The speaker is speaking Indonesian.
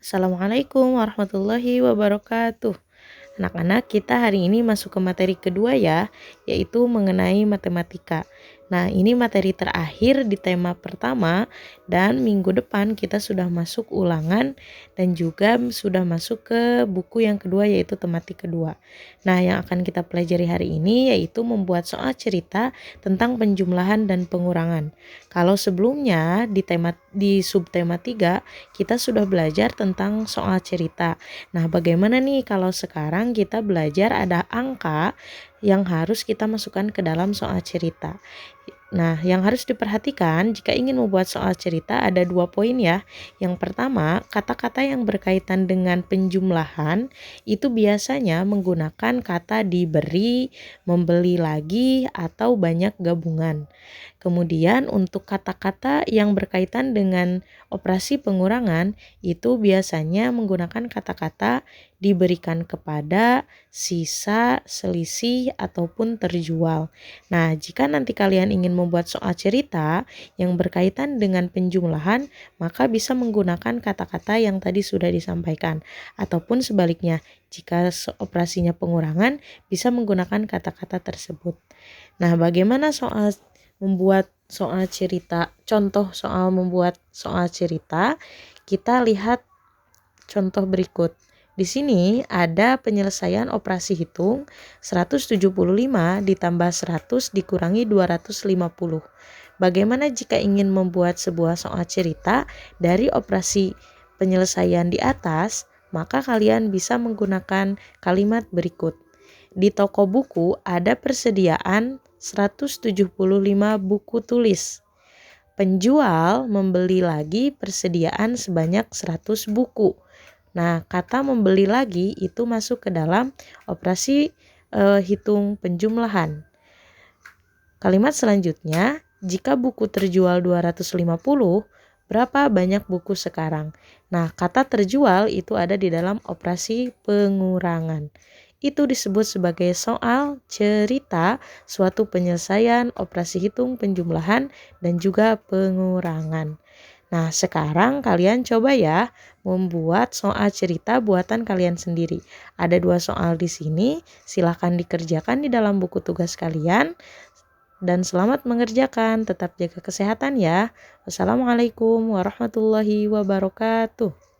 Assalamualaikum warahmatullahi wabarakatuh. Anak-anak, kita hari ini masuk ke materi kedua ya, yaitu mengenai matematika. Nah, ini materi terakhir di tema pertama dan minggu depan kita sudah masuk ulangan dan juga sudah masuk ke buku yang kedua yaitu tematik kedua. Nah, yang akan kita pelajari hari ini yaitu membuat soal cerita tentang penjumlahan dan pengurangan. Kalau sebelumnya di subtema 3 kita sudah belajar tentang soal cerita. Nah, bagaimana nih kalau sekarang kita belajar ada angka yang harus kita masukkan ke dalam soal cerita. Nah, yang harus diperhatikan jika ingin membuat soal cerita ada 2 poin ya. Yang pertama, kata-kata yang berkaitan dengan penjumlahan itu biasanya menggunakan kata diberi, membeli lagi, atau banyak gabungan. Kemudian untuk kata-kata yang berkaitan dengan operasi pengurangan itu biasanya menggunakan kata-kata diberikan kepada, sisa, selisih, ataupun terjual. Nah, jika nanti kalian ingin membuat soal cerita yang berkaitan dengan penjumlahan, maka bisa menggunakan kata-kata yang tadi sudah disampaikan. Ataupun sebaliknya, jika operasinya pengurangan, bisa menggunakan kata-kata tersebut. Nah, bagaimana membuat soal cerita? Contoh soal membuat soal cerita, kita lihat contoh berikut. Di sini ada penyelesaian operasi hitung 175 ditambah 100 dikurangi 250. Bagaimana jika ingin membuat sebuah soal cerita dari operasi penyelesaian di atas? Maka kalian bisa menggunakan kalimat berikut. Di toko buku ada persediaan 175 buku tulis. Penjual membeli lagi persediaan sebanyak 100 buku. Nah, kata membeli lagi itu masuk ke dalam operasi hitung penjumlahan. Kalimat selanjutnya, jika buku terjual 250, berapa banyak buku sekarang? Nah, kata terjual itu ada di dalam operasi pengurangan. Itu disebut sebagai soal cerita, suatu penyelesaian, operasi hitung penjumlahan, dan juga pengurangan. Nah, sekarang kalian coba ya membuat soal cerita buatan kalian sendiri. Ada 2 soal di sini, silahkan dikerjakan di dalam buku tugas kalian. Dan selamat mengerjakan, tetap jaga kesehatan ya. Wassalamualaikum warahmatullahi wabarakatuh.